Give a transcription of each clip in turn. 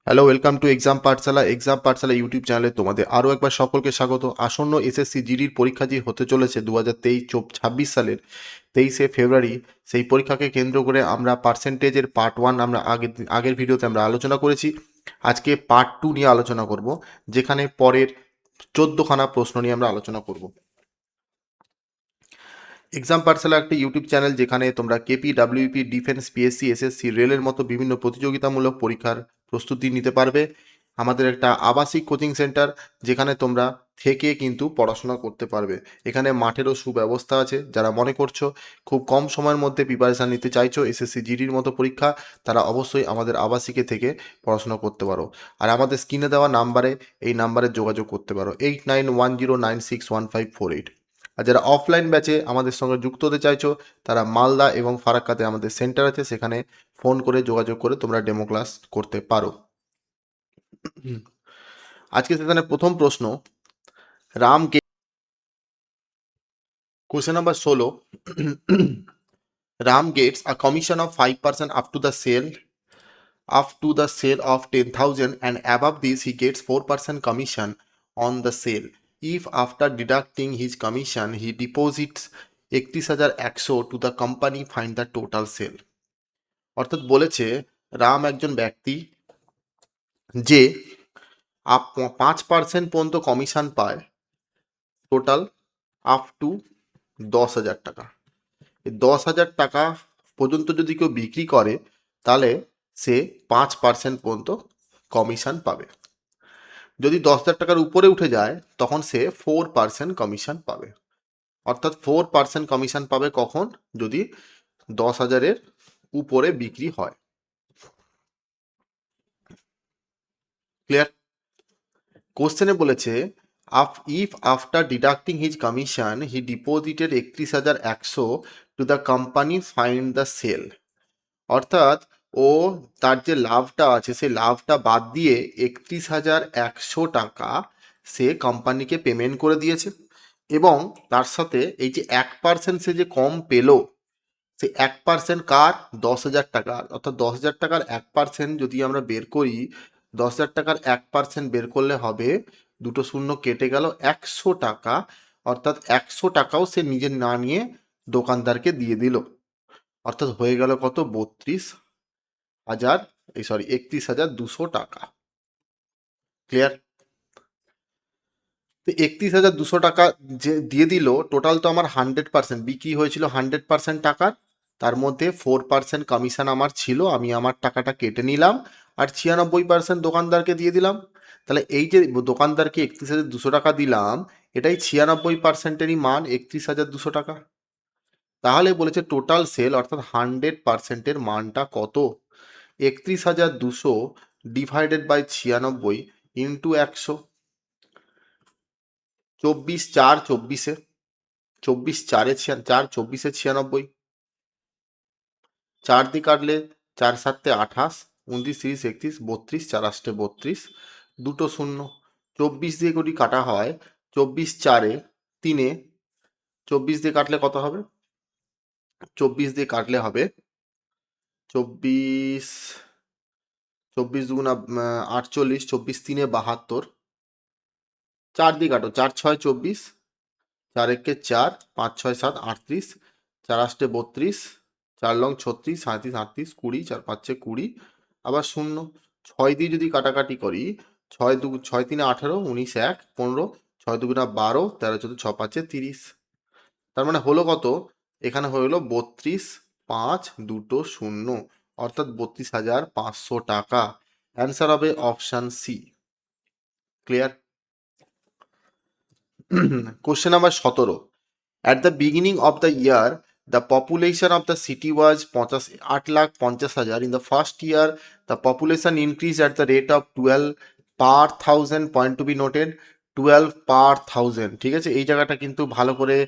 Hello, welcome to exam Pathsala YouTube চ্যানেলে তোমাদের আরও একবার সকলকে স্বাগত। আসন্ন এসএসসি জিডির পরীক্ষা যে হতে চলেছে 2023-26 সালের 23শে ফেব্রুয়ারি, সেই পরীক্ষাকে কেন্দ্র করে আমরা পার্সেন্টেজের পার্ট 1 আমরা আগের ভিডিওতে আমরা আলোচনা করেছি। আজকে পার্ট 2 নিয়ে আলোচনা করব, যেখানে পরের 14খানা প্রশ্ন নিয়ে আমরা আলোচনা করব। এক্সাম পাঠশালা একটি ইউটিউব চ্যানেল যেখানে তোমরা KP, WP, defence, PSC, SSC, রেলের মতো বিভিন্ন প্রতিযোগিতামূলক পরীক্ষার প্রস্তুতি নিতে পারবে। আমাদের একটা আবাসিক কোচিং সেন্টার, যেখানে তোমরা থেকে কিন্তু পড়াশোনা করতে পারবে। এখানে মাঠেরও সুব্যবস্থা আছে। যারা মনে করছো খুব কম সময়ের মধ্যে প্রিপারেশান নিতে চাইছো এসএসসি জিডির মতো পরীক্ষা, তারা অবশ্যই আমাদের আবাসিকে থেকে পড়াশোনা করতে পারো। আর আমাদের স্ক্রিনে দেওয়া নাম্বারে, এই নাম্বারে যোগাযোগ করতে পারো 8910961548। আর যারা অফলাইন ব্যাচে আমাদের সঙ্গে যুক্ত হতে চাইছো, তারা মালদা এবং ফারাক্কাতে আমাদের সেন্টার আছে, সেখানে ফোন করে যোগাযোগ করে তোমরা ডেমো ক্লাস করতে পারো। আজকে সেখানে প্রথম প্রশ্ন, রাম গে question number 16। Ram gets a commission of 5% up to the sale of 10,000, and above this he gets 4% commission on the sale. If after deducting his commission he deposits 31,100 to the company, find the total sale. অর্থাৎ বলেছে রাম একজন ব্যক্তি যে 5% পর্যন্ত commission পায়, total up to 10,000 টাকা। এই 10,000 টাকা পর্যন্ত যদি কেউ বিক্রি করে, তাহলে সে 5% পর্যন্ত কমিশন পাবে। যদি 10,000 টাকার উপরে উঠে যায়, তখন সে 4% কমিশন পাবে। অর্থাৎ 4% কমিশন পাবে কখন? যদি 10,000-এর উপরে বিক্রি হয়। ক্লিয়ার? কোশ্চেনে বলেছে if after deducting his commission he deposited 31,100 to the company, find the sell. অর্থাৎ ও তার যে লাভটা আছে, সেই লাভটা বাদ দিয়ে 31,100 টাকা সে কোম্পানিকে পেমেন্ট করে দিয়েছে, এবং তার সাথে এই যে 1% সে যে কম পেলো, সে 1% কার? 10,000 টাকা। অর্থাৎ 10,000 টাকার 1% যদি আমরা বের করি, 10,000 টাকার 1% বের করলে হবে, দুটো শূন্য কেটে গেল, 100 টাকা। অর্থাৎ 100 টাকাও সে নিজে না নিয়ে দোকানদারকে দিয়ে দিল। অর্থাৎ হয়ে গেল কত? 31,200 টাকা। ক্লিয়ার? তো 31,200 টাকা যে দিয়ে দিল, টোটাল তো আমার 100% বিক্রি হয়েছিল 100% টাকার, তার মধ্যে 4% কমিশন আমার ছিল, আমি আমার টাকাটা কেটে নিলাম, আর 96% দোকানদারকে দিয়ে দিলাম। তাহলে এই যে দোকানদারকে 31,200 টাকা দিলাম, এটাই 96%-এরই মান, 31,200 টাকা। তাহলে বলেছে টোটাল সেল, অর্থাৎ 100%-এর মানটা কত? 31,200 ডিভাইডেড বাই 96 ইন্টু 100। 24 24 4 দিয়ে কাটলে 4 7 28, 29 30 31 32, 4 8 32, দুটো শূন্য। 24 দিয়ে যদি কাটা হয়, 24 4 3, 24 দিয়ে কাটলে কত হবে? 24 দিয়ে কাটলে হবে 24, 24 দুগুণা 48, 24 3 72, 4 দিয়ে কাটো, 4 6 24, 4 1 4, 5 6 7 38, 4 8 32, 4 লং 36, 37 38, 20, 4 5 20, আবার শূন্য। 6 দিয়ে যদি কাটাকাটি করি, 6 3 18, 19 1 15, 6 দুগুণা 12, 13 14 6 5 30। তার মানে হলো কত? এখানে হলো 32 5 দুটো শূন্য, অর্থাৎ 32,500 টাকা। অ্যান্সার হবে option C. Clear? Question number 17। At the beginning of the year, the population of the city was 8,50,000. In the first year, the population increased at the rate of 12 per thousand. Point to be noted, 12 per thousand. ঠিক আছে, এই জায়গাটা কিন্তু ভালো করে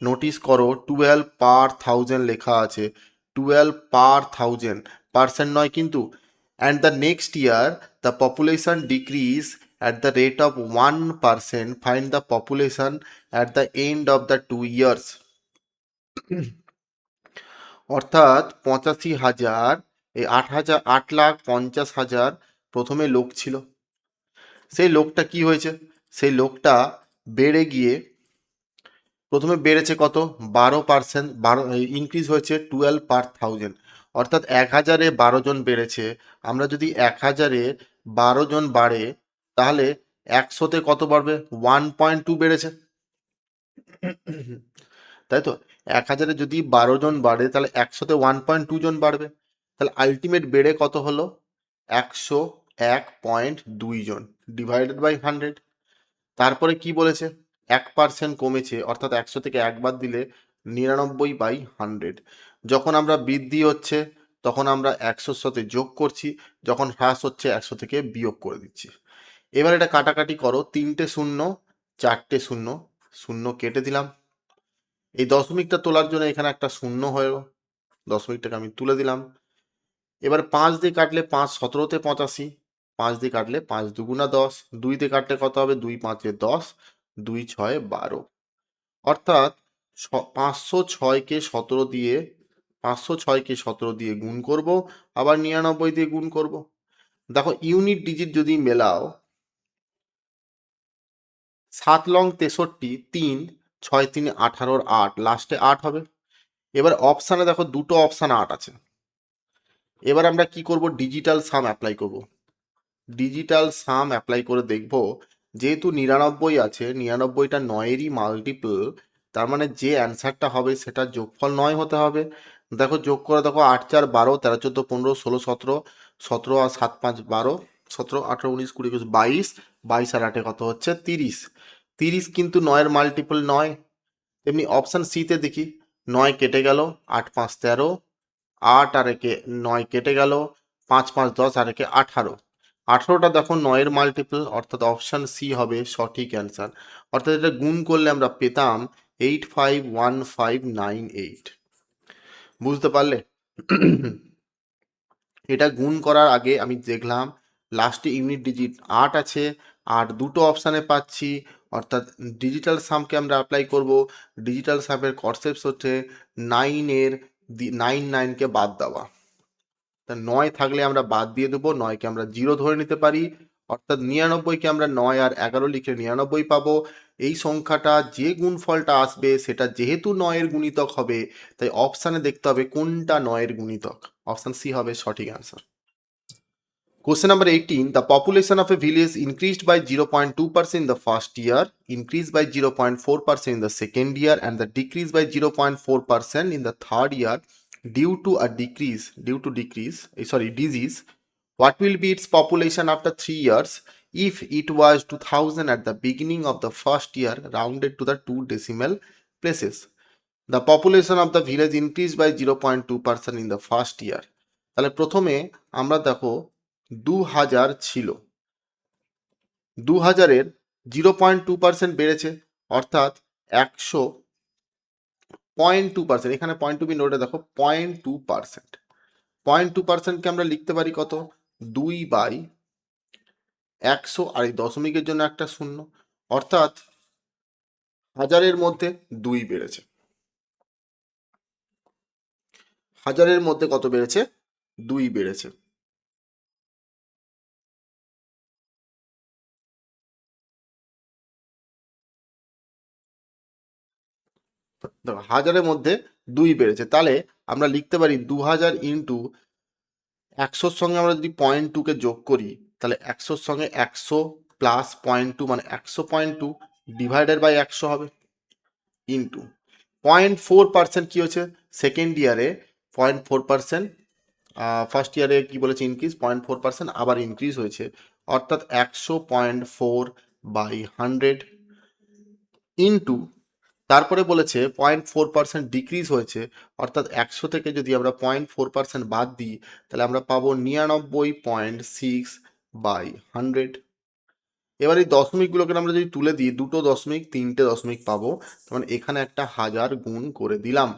notice করো, 12 per thousand লেখা আছে, 12 per thousand, পার্সেন্ট নয় কিন্তু। And the next year, the population decreased at the rate of 1%. Find the population at the end of the 2 years. অর্থাৎ 85,000, এই 8,50,000 প্রথমে লোক ছিল, সেই লোকটা কি হয়েছে, সেই লোকটা বেড়ে গিয়ে প্রথমে বেড়েছে কত, 12%, ইনক্রিজ হয়েছে 12/1000, অর্থাৎ 1000-এ 12 জন বেড়েছে। আমরা যদি 1000-এ 12 জন বাড়ে, তাহলে 100-তে কত বাড়বে, 1.2 বেড়েছে, তাই তো। 1000-এ যদি 12 জন বাড়ে, তাহলে 100-তে 1.2 জন বাড়বে, তাহলে আলটিমেট বেড়ে কত হলো, 101.2 জন ডিভাইডেড বাই 100। তারপরে কি বলেছে, 1% কমেছে, অর্থাৎ 100 থেকে 1 বাদ দিলে 99/100। যখন আমরা বৃদ্ধি হচ্ছে তখন আমরা 100-র সাথে যোগ করছি, যখন হ্রাস হচ্ছে 100 থেকে বিয়োগ করে দিচ্ছি। এবার এটা কাটাকাটি করো, 3টে শূন্য, 4টে শূন্য, শূন্য কেটে দিলাম। এই দশমিকটা তোলার জন্য এখানে একটা শূন্য হলো, দশমিকটাকে আমি তুলে দিলাম। এবার 5 দিয়ে কাটলে 5 17-তে 85, 5 দিয়ে কাটলে 5 দুগুণা 10, 2 দিয়ে কাটলে কত হবে, 2 5-এ 10, 2 6-এ 12, অর্থাৎ 506-কে 17 দিয়ে, 506-কে 17 দিয়ে গুণ করব, আবার 99 দিয়ে গুণ করব। দেখো ইউনিট ডিজিট যদি মেলাও, 7 লং 63, 3, 6 3 18, 8, লাস্টে 8 হবে। এবার অপশানে দেখো দুটো অপশান 8 আছে। এবার আমরা কি করব, ডিজিটাল সাম অ্যাপ্লাই করব। ডিজিটাল সাম অ্যাপ্লাই করে দেখব, যেহেতু 99 আছে, 99টা 9-এরই মাল্টিপল, তার মানে যে অ্যান্সারটা হবে সেটা যোগফল 9 হতে হবে। দেখো যোগ করে দেখো, 8 4 12, 13 14 15 16 17, 17 আর 7 5 12, 17 18 19 20 21 22, 22 আর 8-এ কত হচ্ছে, 30। 30 কিন্তু 9-এর মাল্টিপল 9। তেমনি অপশান সিতে দেখি, 9 কেটে গেল, 8 5 13, 8 আর একে 9 কেটে গেল, 5 5 10 আর একে 18। 18টা দেখো 9-এর মাল্টিপল, অর্থাৎ অপশান সি হবে সঠিক অ্যান্সার। অর্থাৎ এটা গুণ করলে আমরা পেতাম 851598। বুঝতে পারলে? এটা গুণ করার আগে আমি দেখলাম লাস্টে ইউনিট ডিজিট 8 আছে, আর দুটো অপশানে পাচ্ছি, অর্থাৎ ডিজিটাল সামকে আমরা অ্যাপ্লাই করব। ডিজিটাল সামের কনসেপ্ট হচ্ছে 9-এর 9কে বাদ দেওয়া। তা 9 থাকলে আমরা বাদ দিয়ে দেবো, 9কে আমরা 0 ধরে নিতে পারি, অর্থাৎ 99-কে আমরা 9 আর 11 লিখে 99 পাবো। এই সংখ্যাটা যে গুণফলটা আসবে সেটা যেহেতু 9-এর গুণিতক হবে, তাই অপশানে দেখতে হবে কোনটা 9-এর গুণিতক। অপশান সি হবে সঠিক answer. Question number 18. The population of a village increased by 0.2% in the first year, increased by 0.4% in the second year, and the decrease by 0.4% in the third year due to disease. What will be its population after 3 years if it was 2000 at the beginning of the first year, rounded to the 2 decimal places? The population of the village increased by 0.2% in the first year. তাহলে প্রথমে আমরা দেখো 2000 ছিল, 2000-এর 0.2% বেড়েছে, অর্থাৎ 100.2%, এখানে 0.2 বিন ওটা দেখো 0.2%। 0.2%কে আমরা লিখতে পারি কত, 2/100, আর এই দশমিকের জন্য একটা শূন্য, অর্থাৎ 1000-এর মধ্যে 2 বেড়েছে। 1000-এর মধ্যে কত বেড়েছে, 2 বেড়েছে। দেখো 1000-এর মধ্যে 2 বেড়েছে, তাহলে আমরা লিখতে পারি 2000 ইন্টু 100-র সঙ্গে আমরা যদি 0.2কে যোগ করি, তাহলে 100-র সঙ্গে 100 প্লাস 0.2 মানে 100.2 ডিভাইডেড বাই 100 হবে, ইন্টু 0.4% কি হচ্ছে, সেকেন্ড ইয়ারে 0.4%, ফার্স্ট ইয়ারে কি বলেছে ইনক্রিজ 0.4%, আবার ইনক্রিজ হয়েছে, অর্থাৎ 100.4/100 ইন্টু, তারপরে বলেছে 0.4% ডিক্রিজ হয়েছে, অর্থাৎ 100 থেকে যদি আমরা 0.4% বাদ দিই, তাহলে আমরা পাবো 99.6/100। এবার এই দশমিকগুলোকে আমরা যদি তুলে দিই, দুটো দশমিক 3টে দশমিক পাবো, মানে এখানে একটা 1000 গুণ করে দিলাম,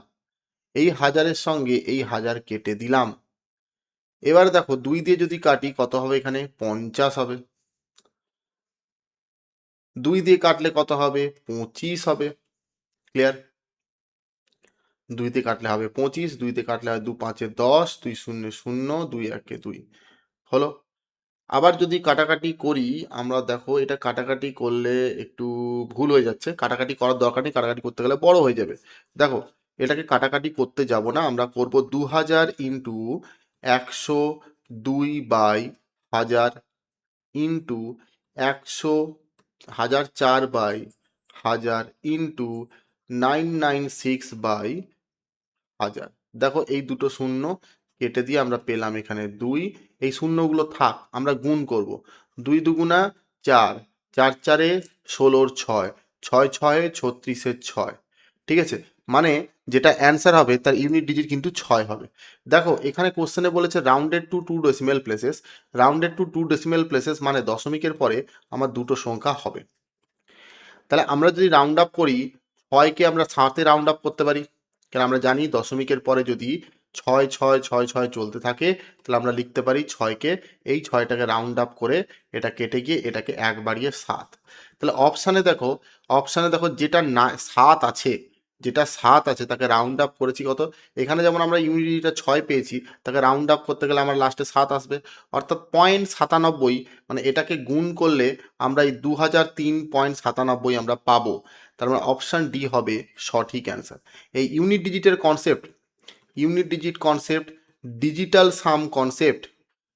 এই 1000-এর সঙ্গে এই 1000 কেটে দিলাম। এবার দেখো 2 দিয়ে যদি কাটি কত হবে, এখানে 50 হবে, 2 দিয়ে কাটলে কত হবে, 25 হবে। ক্লিয়ার? 2 দিয়ে কাটলে হবে 25, 2 দিয়ে কাটলে হয় 2 5-এ 10, 2 0 0, 2 1-এ 2 হলো। আবার যদি কাটাকাটি করি আমরা, দেখো এটা কাটাকাটি করলে একটু ভুল হয়ে যাচ্ছে, কাটাকাটি করার দরকার নেই, কাটাকাটি করতে গেলে বড় হয়ে যাবে। দেখো এটাকে কাটাকাটি করতে যাব না, আমরা করব 2000 ইন্টু 102/1000 ইন্টু 100 1004/1000 ইন্টু 996/1000। দেখো এই দুটো শূন্য কেটে দিয়ে আমরা পেলাম এখানে 2। এই শূন্যগুলো থাক, আমরা গুণ করব। 2 দুগুণা 4, 4 4-এ 16-র 6, 6 6-এ 36-এর 6। ঠিক আছে, মানে যেটা অ্যান্সার হবে তার ইউনিট ডিজিট কিন্তু 6 হবে। দেখো এখানে কোশ্চেনে বলেছে rounded to 2 decimal places. Rounded to 2 decimal places মানে দশমিকের পরে আমার দুটো সংখ্যা হবে। তাহলে আমরা যদি রাউন্ড আপ করি, 6কে আমরা 7-এ রাউন্ড আপ করতে পারি, কারণ আমরা জানি দশমিকের পরে যদি 6 6 6 6 চলতে থাকে তাহলে আমরা লিখতে পারি 6কে, এই 6টাকে রাউন্ড আপ করে এটা কেটে গিয়ে এটাকে 1 বাড়িয়ে 7। তাহলে অপশানে দেখো যেটা না 7 আছে, যেটা 7 আছে তাকে রাউন্ড আপ করেছি কত। এখানে যেমন আমরা ইউনিটটা 6 পেয়েছি, তাকে রাউন্ড আপ করতে গেলে আমার লাস্টে 7 আসবে, অর্থাৎ 0.97, মানে এটাকে গুণ করলে আমরা এই 2003.97 আমরা পাবো। তার মানে অপশান ডি হবে সঠিক অ্যান্সার। এই ইউনিট ডিজিট কনসেপ্ট, ডিজিটাল সাম কনসেপ্ট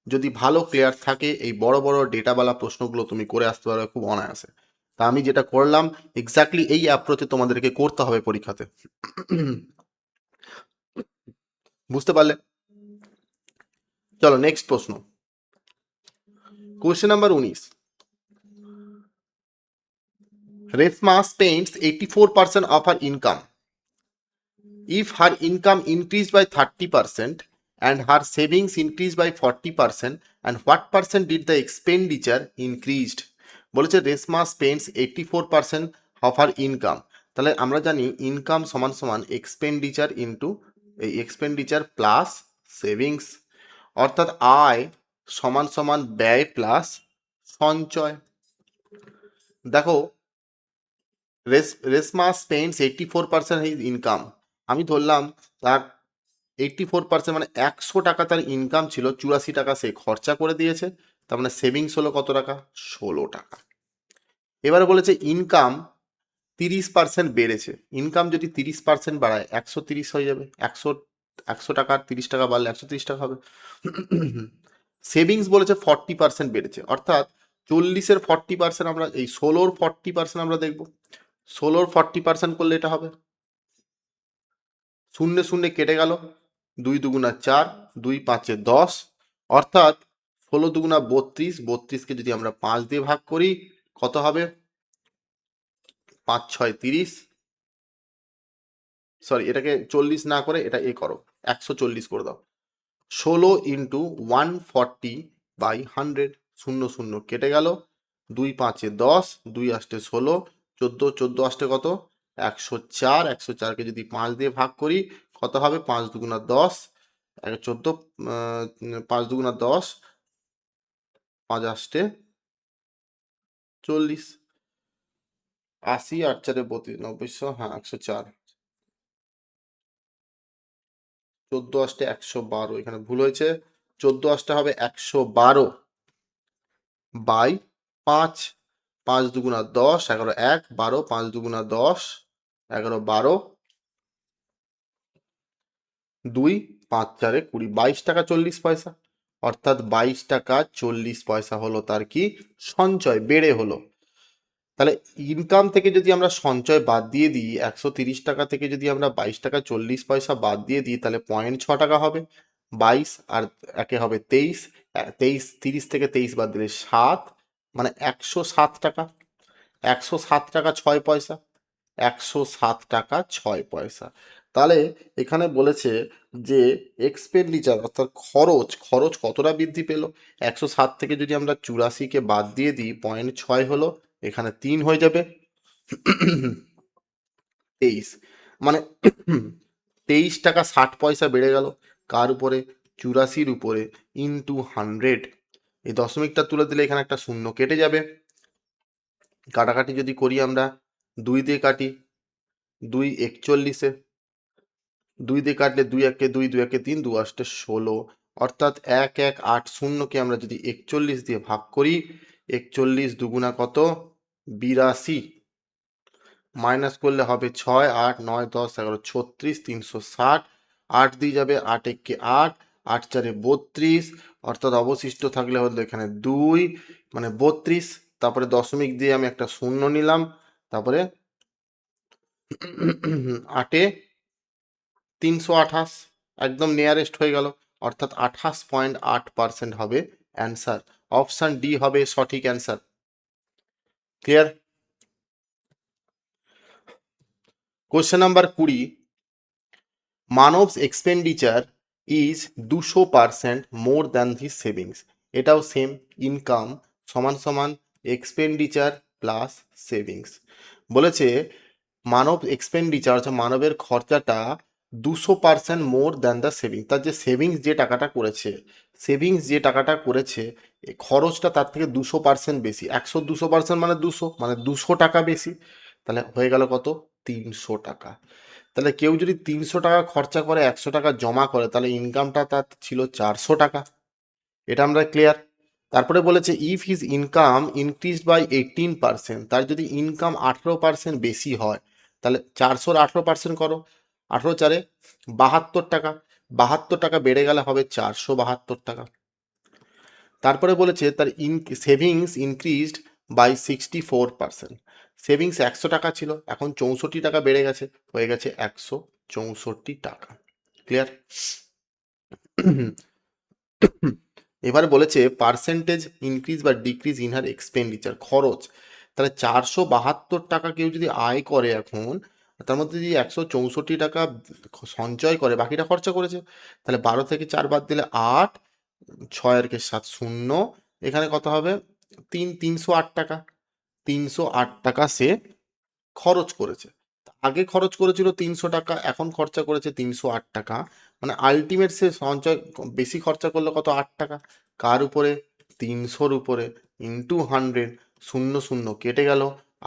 যদি ভালো ক্লিয়ার থাকে, এই বড় বড় ডেটাওয়ালা প্রশ্নগুলো তুমি করে আসতে পারবে খুব অনায়াসে। তা আমি যেটা করলাম এক্স্যাক্টলি এই অ্যাপ্রোচে তোমাদেরকে করতে হবে পরীক্ষাতে। বুঝতে পারলে? চলো নেক্সট প্রশ্ন, question number 19। Reshma spends 84% of her income. If her income increased by 30% and her savings increased by 40%, and what percent did the expenditure increased? বলেছে Reshma spends 84% of her income। তাহলে আমরা জানি ইনকাম সমান সমান এক্সপেন্ডিচার ইন্টু এই expenditure plus savings, অর্থাৎ আয় সমান সমান ব্যয় প্লাস সঞ্চয়। দেখো রেশমা স্পেন্ডস 84% হিজ ইনকাম। আমি ধরলাম তার 84% মানে 100 টাকা তার ইনকাম ছিল, 84 টাকা সে খরচা করে দিয়েছে, তার মানে সেভিংস হলো কত টাকা? 16 টাকা। এবারে বলেছে ইনকাম 30% বেড়েছে। ইনকাম যদি 30% বাড়ায় 130 হয়ে যাবে, 100 টাকা 30 টাকা বাড়লে 130 টাকা হবে। সেভিংস বলেছে 40% বেড়েছে, অর্থাৎ 40-এর 40% আমরা এই 16-র 40% আমরা দেখবো। 16-র 40% করলে এটা হবে, শূন্য শূন্য কেটে গেল, 2 দুগুণা 4, 2 5-এ 10, অর্থাৎ 16 দুগুণা 32, 32কে যদি আমরা 5 দিয়ে ভাগ করি কত হবে? 5 6 30, সরি এটাকে 40 না করে এটা এ করো, 140 করে দাও। 16 ইন্টু 140/100, শূন্য শূন্য কেটে গেল, 2 5-এ 10, 2 8-এ 16, 14 14 8-এ কত? 104, 104কে যদি 5 দিয়ে ভাগ করি কত হবে? 5 দুগুণা 10, 14, 5 দুগুণা 10, 5 8-এ 40, 80, 8 4-এ 32, 90, হ্যাঁ 104, 14 8-এ 112, এখানে ভুল হয়েছে, 14 8-এ হবে 112/5, 5 দুগুণা 10, 11 1 12, 5 দুগুণা 10, 11 12, 2 5 4-এ 20, 22 টাকা 40 পয়সা, অর্থাৎ 22 টাকা 40 পয়সা হলো তার কি? সঞ্চয় বেড়ে হলো। তাহলে ইনকাম থেকে যদি আমরা সঞ্চয় বাদ দিয়ে দিই, 130 টাকা থেকে যদি আমরা 22 টাকা 40 পয়সা বাদ দিয়ে দিই তাহলে 0.6 টাকা হবে। 22 আর একে হবে 23, 23 30 থেকে 23 বাদ দিলে 7, মানে 107 টাকা, 107 টাকা 6 পয়সা, 107 টাকা 6 পয়সা। তাহলে এখানে বলেছে যে এক্সপেন্ডিচার অর্থাৎ খরচ, খরচ কতটা বৃদ্ধি পেল? 107 থেকে যদি আমরা 84-কে বাদ দিয়ে দিই 0.6 হলো, এখানে 3 হয়ে যাবে, 23, মানে 23 টাকা 60 পয়সা বেড়ে গেল। কার উপরে? 84-র উপরে, ইন্টু 100। এই দশমিকটা তুলে দিলে এখানে একটা শূন্য কেটে যাবে। কাটাকাটি যদি করি আমরা, 2 দিয়ে কাটি, 2 41-এ, 2 দিয়ে কাটলে 2 1-এ 2, 2 1-এ 3, 2 8-এ 16, অর্থাৎ 1180কে আমরা যদি 41 দিয়ে ভাগ করি, 41 দুগুণা কত? 82, মাইনাস করলে হবে 6, 8, 9, 10, 11, 36, 360, 8 দিয়ে যাবে, 8 একে 8, 8 চারে 32, অর্থাৎ অবশিষ্ট থাকলে হলো এখানে 2, মানে 32, তারপরে দশমিক দিয়ে আমি একটা শূন্য নিলাম, তারপরে 8-এ 328, একদম নিয়ারেস্ট হয়ে গেল, অর্থাৎ 28.8% হবে অ্যান্সার। অপশান ডি হবে সঠিক অ্যান্সার। ক্লিয়ার? কোশ্চেন নাম্বার 20, মানবস expenditure is 200% more than the savings. এটাও সেম, ইনকাম সমান সমান এক্সপেন্ডিচার প্লাস সেভিংস। বলেছে মানব এক্সপেন্ডিচার হচ্ছে মানবের খরচাটা 200% মোর দ্যান দ্য সেভিংস। তার যে সেভিংস যে টাকাটা করেছে, সেভিংস যে টাকাটা করেছে, খরচটা তার থেকে 200% বেশি। 200% মানে 200 টাকা বেশি। তাহলে হয়ে গেল কত? 300 টাকা। তাহলে কেউ যদি 300 টাকা খরচা করে 100 টাকা জমা করে, তাহলে ইনকামটা তার ছিল 400 টাকা। এটা আমরা ক্লিয়ার? তারপরে বলেছে if his income increase by 18%, তার যদি ইনকাম 18% বেশি হয়, তাহলে 400-র 18% করো, 18-4 72 টাকা, 72 টাকা বেড়ে গেলে হবে 472 টাকা। তারপরে বলেছে তার সেভিংস ইনক্রিজড বাই 64%, সেভিংস 100 টাকা ছিল, এখন 64 টাকা বেড়ে গেছে, হয়ে গেছে 164 টাকা। ক্লিয়ার? এবার বলেছে পার্সেন্টেজ ইনক্রিজ বা ডিক্রিজ ইন হার এক্সপেন্ডিচার, খরচ। তাহলে 472 টাকা কেউ যদি আয় করে এখন, তার মধ্যে যদি 164 টাকা সঞ্চয় করে, বাকিটা খরচা করেছে, তাহলে 12 থেকে 4 বাদ দিলে 8, 6 আর কে 7, 0, এখানে কত হবে? 308 টাকা। 308 টাকা সে খরচ করেছে। আগে খরচ করেছিল 300 টাকা, এখন খরচা করেছে 308 টাকা, মানে আলটিমেট সে সঞ্চয় বেশি খরচা করলো কত? 8 টাকা। কার উপরে? 300-র উপরে। ইন্টু 100, 0 0 কেটে গেল,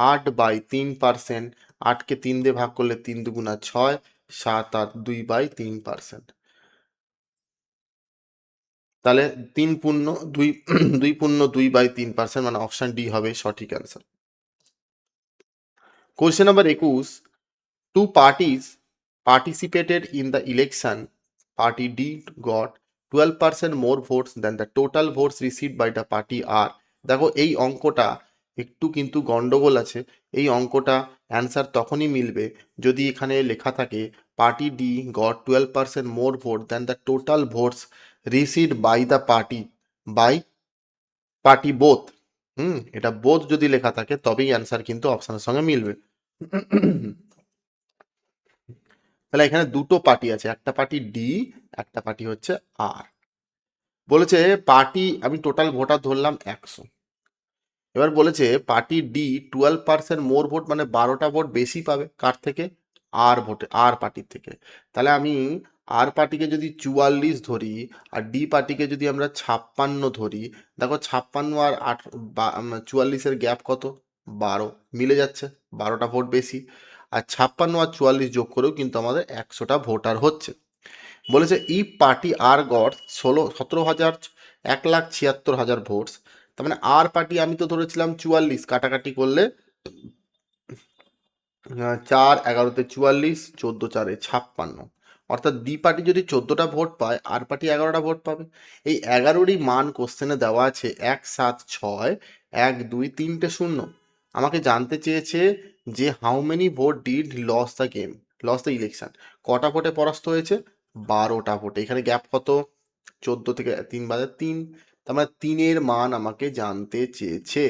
8/3%, 8কে 3 দিয়ে ভাগ করলে 3 দুগুণা 6, 7 আর 2/3%। তাহলে 3 পূর্ণ 2, 2 পূর্ণ 2/3%, মানে অপশন ডি হবে সঠিক answer. Question number 21, two parties participated in the election. Party D got 12% more votes than the total votes received by the party R. দেখো এই অঙ্কটা একটু কিন্তু গন্ডগোল আছে। এই অঙ্কটা অ্যান্সার তখনই মিলবে যদি এখানে লেখা থাকে party D got 12% more vote than the total votes received by the party both. এটা বোথ যদি লেখা থাকে তবেই অ্যান্সার কিন্তু অপশনের সঙ্গে মিলবে। তাহলে এখানে দুটো পার্টি আছে, একটা পার্টি ডি, একটা পার্টি হচ্ছে আর। বলেছে পার্টি, আমি টোটাল ভোটার ধরলাম 100। এবার বলেছে পার্টি ডি 12% মোর ভোট, মানে 12টা ভোট বেশি পাবে কার থেকে? আর পার্টির থেকে। তাহলে আমি আর পার্টিকে যদি 44 ধরি আর ডি পার্টিকে যদি আমরা 56 ধরি, দেখো 56 আর 44-এর গ্যাপ কত? 12, মিলে যাচ্ছে, 12টা ভোট বেশি। আর 56 আর 44 যোগ করেও কিন্তু আমাদের 100টা ভোটার হচ্ছে। বলেছে ই পার্টি আর গট 17,000, 1,76,000 ভোটস। তার মানে আর পার্টি আমি তো ধরেছিলাম 44, কাটাকাটি করলে 4 11-তে 44, 14 4-এ 56, অর্থাৎ ডি পার্টি যদি 14টা ভোট পায়, আর পার্টি 11টা ভোট পাবে। এই 11রই মান কোশ্চেনে দেওয়া আছে 1 7 6 1 2 3টে 0। আমাকে জানতে চেয়েছে যে how many vote did lose the election, কটা ভোটে পরাস্ত হয়েছে? 12টা ভোটে। এখানে গ্যাপ কত? 14 থেকে 3 বাদে 3, তার মানে 3-এর মান আমাকে জানতে চেয়েছে।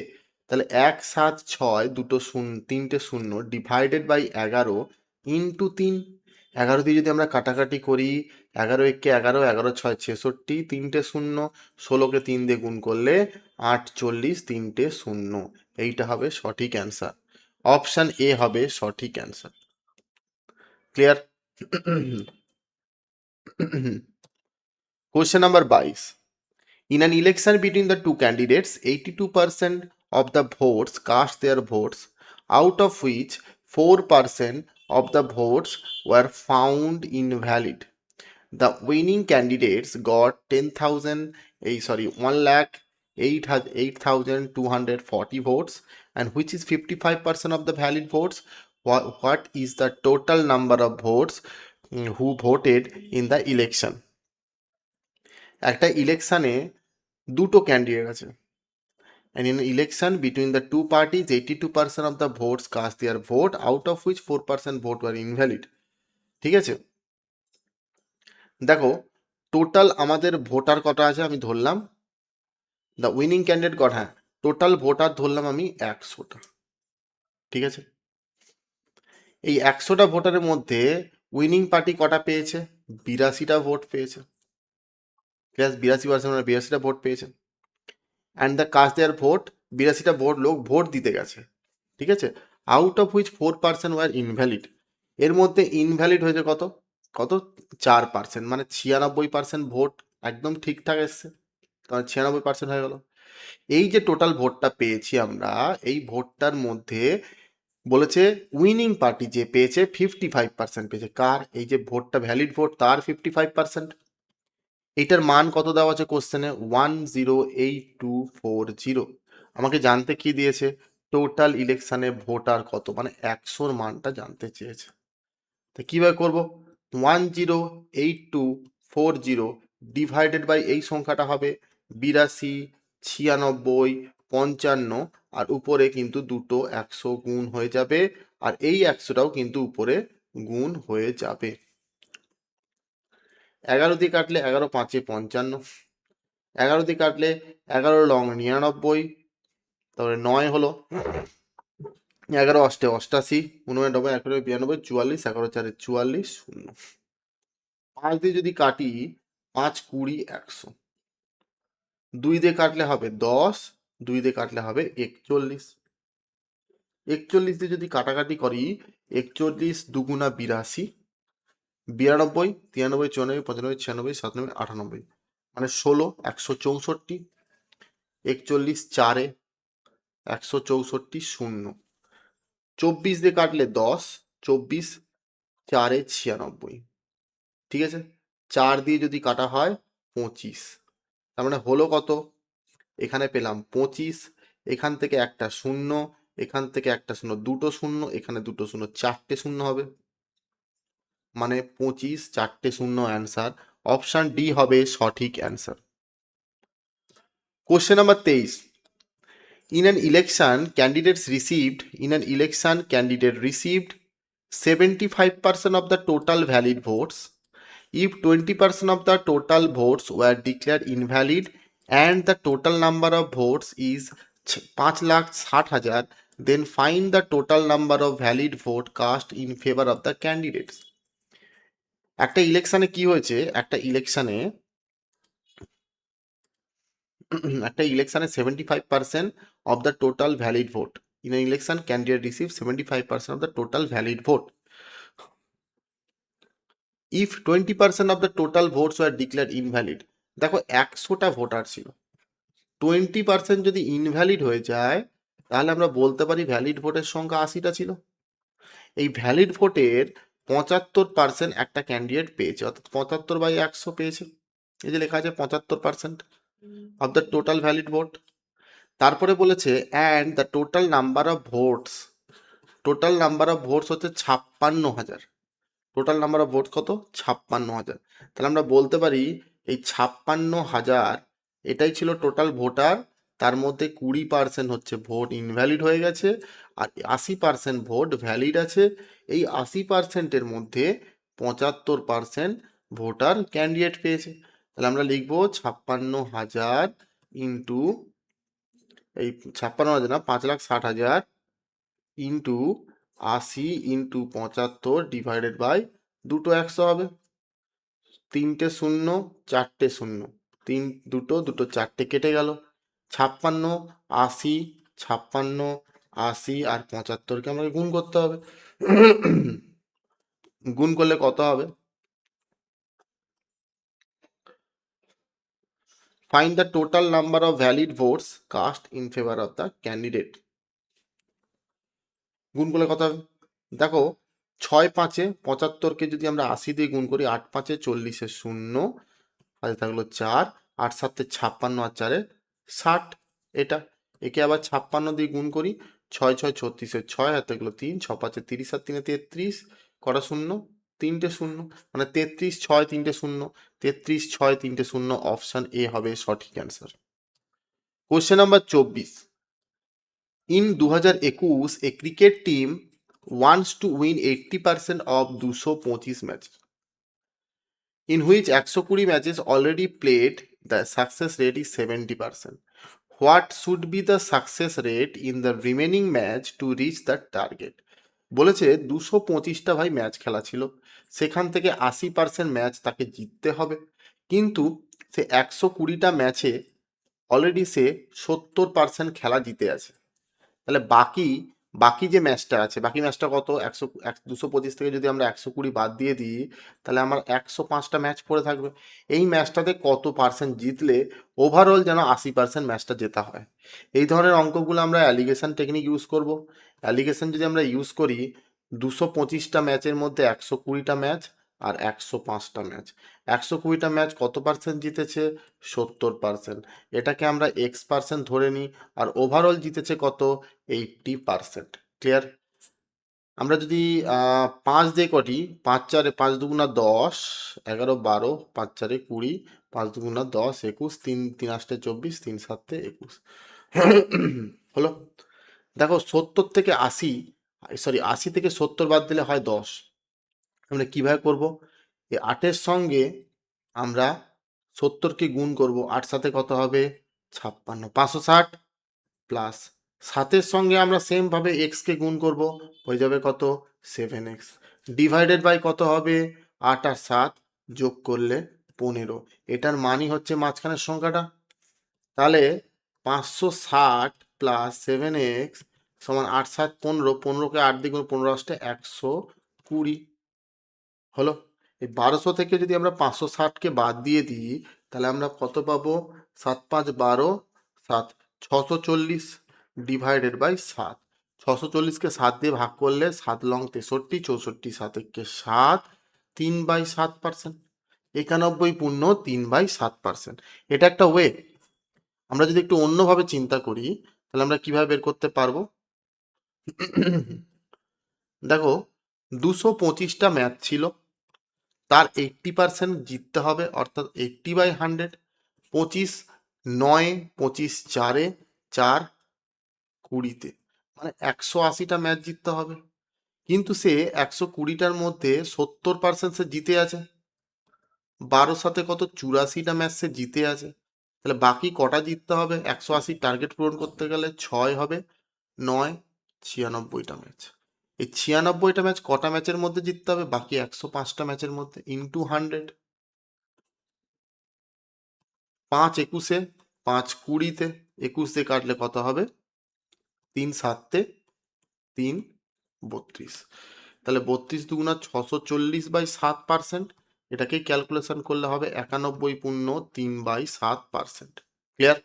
তাহলে 1 7 6 দুটো শূন্য, 3টে 0 ডিভাইডেড বাই 11 ইন্টু 3। 11 দিয়ে যদি আমরা কাটাকাটি করি, 11 একে 11, 11 6 66, 3টে 0, 16কে 3 দিয়ে গুণ করলে 48, 3টে 0। এইটা হবে সঠিক অ্যান্সার। অপশন এ হবে সঠিক answer. Clear? Question number 22, in an election between the two candidates, 82% of the votes cast their votes, out of which 4% of the votes were found invalid. The winning candidates got 1,08,240 votes, and which is 55% of the valid votes. What is the total number of votes who voted in the election? একটা ইলেকশনে দুটো candidate আছে, and in an election between the two parties 82% of the votes cast their vote, out of which 4% vote were invalid. ঠিক আছে, দেখো total আমাদের voter কটা আছে আমি ধরলাম, দ্য উইনিং ক্যান্ডিডেট গট, হ্যাঁ টোটাল ভোটার ধরলাম আমি 100টা। ঠিক আছে, এই 100টা ভোটারের মধ্যে উইনিং পার্টি কটা পেয়েছে? 82টা ভোট পেয়েছে। ঠিক আছে, 82% মানে 82টা ভোট পেয়েছে। And the cast their vote, 82টা ভোট লোক ভোট দিতে গেছে। ঠিক আছে, out of which 4% were invalid. এর মধ্যে ইনভ্যালিড হয়েছে কত? কত? 4%, মানে 96% ভোট একদম ঠিকঠাক এসছে, তাহলে 96% হয়ে গেল। এই যে টোটাল ভোটটা পেয়েছি আমরা, এই ভোটটার মধ্যে বলেছে উইনিং পার্টি যে পেয়েছে 55% পেয়েছে। কার? এই যে ভোটটা ভ্যালিড ভোট তার 55%। এইটার মান কত দেওয়া আছে কোশ্চেনে? 108240। আমাকে জানতে কি দিয়েছে? টোটাল ইলেকশনে ভোটার কত, মানে 100-র মানটা জানতে চেয়েছে। তো কীভাবে করবো? 108240 ডিভাইডেড বাই এই সংখ্যাটা হবে 82, 96, 55, আর উপরে কিন্তু দুটো 100 গুণ হয়ে যাবে, আর এই 100টাও কিন্তু উপরে গুণ হয়ে যাবে। 11 দিয়ে কাটলে 11 5 55, 11 দিয়ে কাটলে 11 লং 99, তারপরে 9 হলো, 11 অষ্টে 88, 99 11 92 44, 11 4 44, 0। 5 দিয়ে যদি কাটি 5 20 100, 2 দিয়ে কাটলে হবে 10, 2 দিয়ে কাটলে হবে 41, 41 দিয়ে যদি কাটাকাটি করি 41 দুগুণা 82, 92, 93, 94, 95, 96, 97, 98, মানে 16, 164, 41 4-এ 164, 0। 24 দিয়ে কাটলে 10, 24 4-এ 96। ঠিক আছে, 4 দিয়ে যদি কাটা হয় 25, তার মানে হলো কত? এখানে পেলাম 25, এখান থেকে একটা শূন্য, এখান থেকে একটা শূন্য, দুটো শূন্য, এখানে দুটো শূন্য, 4টে শূন্য হবে, মানে 25, 4টে শূন্য অ্যান্সার। অপশান ডি হবে সঠিক answer. Question number 23, in an election candidate received 75% of the total valid votes. If 20% of the total votes were declared invalid and the total number of votes is 5,60,000, then find the total number of valid vote cast in favor of the candidates. একটা ইলেকশনে কি হয়েছে? একটা ইলেকশনে 75% of the total valid vote. In an election, candidate receives 75% of the total valid vote. If 20% of the total votes were declared invalid, দেখো 100টা voter ছিল, 20% যদি invalid হয়ে যায় তাহলে আমরা বলতে পারি ভ্যালিড ভোটের সংখ্যা 80টা ছিল। এই ভ্যালিড ভোটের 75% একটা ক্যান্ডিডেট পেয়েছে, অর্থাৎ 75/100 পেয়েছে। এই যে লেখা আছে 75% of the total valid vote. তারপরে বলেছে and the total number of votes, total number of votes হচ্ছে 56,000। টোটাল নাম্বার অফ ভোটস কত? 56,000। তাহলে আমরা বলতে পারি এই 56,000 এটাই ছিল টোটাল ভোটার, তার মধ্যে 20% হচ্ছে ভোট ইনভ্যালিড হয়ে গেছে, আর 80% ভোট ভ্যালিড আছে। এই 80%-এর মধ্যে 75% ভোটার ক্যান্ডিডেট পেয়েছে। তাহলে আমরা লিখবো 56,000 ইন্টু, এই 56,000 না, 5,60,000 ইন্টু 80 ইন্টু 75 ডিভাইডেড বাই দুটো 100 হবে। 3টে শূন্য, 4টে শূন্য, দুটো 4টে কেটে গেল। 56, 80, 56, 80 আর 75কে আমাকে গুণ করতে হবে। গুণ করলে কত হবে? Find the total number of valid votes cast in favor of the candidate. গুণ করলে কত হবে? দেখো ছয় পাঁচে 75কে যদি আমরা 80 দিয়ে গুণ করি, 8 5-এ 40-এ 0, হাতে থাকলো 4, 8 7-এ 56 আর 4-এ 60। এটা একে আবার 56 দিয়ে গুণ করি, 6 6 36-এ 6, হাতে থাকলো 3, 6 5-এ 30 আর 3-এ 33, কটা শূন্য, 3টে শূন্য, মানে 33 6 3টে শূন্য, 33 6 3টে শূন্য, অপশন এ হবে সঠিক answer. Question number 24, in 2021 A cricket team wants to win 80% of 225 match, in which 120 matches already played, the success rate is 70%. What should be the success rate in the remaining match to reach the target? বলেছে 225টা ভাই match খেলা ছিল, সেখান থেকে 80% match তাকে জিততে হবে, কিন্তু সে 120টা ম্যাচে অলরেডি সে 70% খেলা জিতে আছে। তাহলে বাকি বাকি যে ম্যাচটা আছে, বাকি ম্যাচটা কত, 225 থেকে যদি আমরা 120 বাদ দিয়ে দিই, তাহলে আমার 105টা ম্যাচ পড়ে থাকবে। এই ম্যাচটাতে কত পার্সেন্ট জিতলে ওভারঅল যেন 80% ম্যাচটা জেতা হয়। এই ধরনের অঙ্কগুলো আমরা অ্যালিগেশন টেকনিক ইউজ করব। অ্যালিগেশন যদি আমরা ইউজ করি, 225টা ম্যাচের মধ্যে 120টা ম্যাচ আর 105টা ম্যাচ, 120টা ম্যাচ কত পার্সেন্ট জিতেছে, 70%। এটাকে আমরা x% ধরে নিই, আর ওভারঅল জিতেছে কত, 80%। ক্লিয়ার? আমরা যদি 5 দিয়ে কটি, 5 4-এ 5 দুগুণা 10, 11 12, 5 4-এ 20, 5 দুগুণা 10 21, 3 3 8-এ 24, 3 7-এ 21 হলো। দেখো 70 থেকে 80, সরি 80 থেকে 70 বাদ দিলে হয় 10। আমরা কিভাবে করব, এই 8-এর সঙ্গে আমরা 70কে গুণ করব, 8 সাথে কত হবে, 56, 560, প্লাস 7-এর সঙ্গে আমরা সেম ভাবে x কে গুণ করব, হয়ে যাবে কত, 7x, ডিভাইডেড বাই কত হবে, 8 আর 7 যোগ করলে 15। এটার মানই হচ্ছে মাঝখানের সংখ্যাটা। তাহলে 560 প্লাস 7x সমান 8 7 15, 15কে 8 দিয়ে গুণ, 15 আসতে 120 হলো। এই 1200 থেকে যদি আমরা 560কে বাদ দিয়ে দিই, তাহলে আমরা কত পাবো, 7 5 12, 7 640 ডিভাইডেড বাই 7, 640কে 7 দিয়ে ভাগ করলে 7 লং 63, 64 7 একে 7, 3/7%, 91 পূর্ণ 3/7%। এটা একটা ওয়ে। আমরা যদি একটু অন্যভাবে চিন্তা করি, তাহলে আমরা কিভাবে বের করতে পারবো, দেখো 225টা ম্যাচ ছিল, তার 80% জিততে হবে, অর্থাৎ 80/100, 25 9, 25 4-এ 4 20-তে, মানে 180টা ম্যাচ জিততে হবে। কিন্তু সে 120টার মধ্যে 70% সে জিতে আছে, 12 সাথে কত, 84টা ম্যাচ সে জিতে আছে। তাহলে বাকি কটা জিততে হবে 180 টার্গেট পূরণ করতে গেলে, 6 হবে, 9 96টা ম্যাচ। এই 96টা ম্যাচ কটা ম্যাচের মধ্যে জিততে হবে, বাকি 105টা ম্যাচের মধ্যে, ইন্টু 100। 5 21-এ, 5 20-তে, 21 দিয়ে কাটলে কত হবে, 3 7-তে 3 32। তাহলে 32 দুগুণা 640/7%, এটাকেই ক্যালকুলেশন করলে হবে 91 পূর্ণ 3/7%। Clear?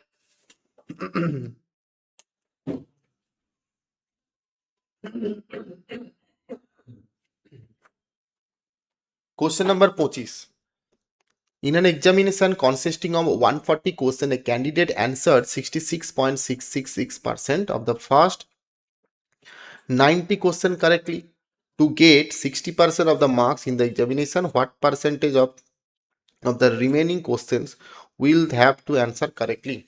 Question number 25, in an examination consisting of 140 questions, a candidate answered 66.666% of the first 90 questions correctly. To get 60% of the marks in the examination, what percentage of the remaining questions will have to answer correctly?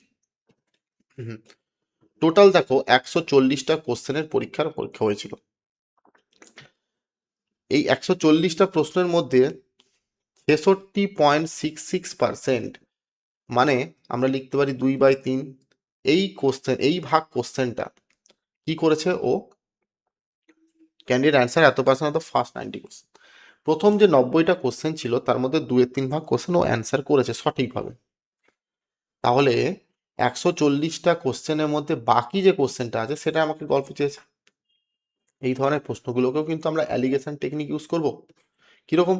Total দেখো 140টা কোশ্চেনের পরীক্ষা হয়েছিল। এই 140টা প্রশ্নের মধ্যে 66.66%, মানে আমরা লিখতে পারি 2/3, এই ভাগ কোশ্চেনটা কি করেছে ও, ক্যান্ডিডেট অ্যান্সার এত percent of the first 90 question. প্রথম যে 90টা কোশ্চেন ছিল তার মধ্যে 2/3 ভাগ কোশ্চেন ও অ্যান্সার করেছে সঠিকভাবে। তাহলে 140টা কোশ্চেনের মধ্যে বাকি যে কোশ্চেনটা আছে সেটা আমাকে গল্প চেয়েছে। এই ধরনের প্রশ্নগুলোকেও কিন্তু আমরা অ্যালিগেশন টেকনিক ইউজ করব। কিরকম,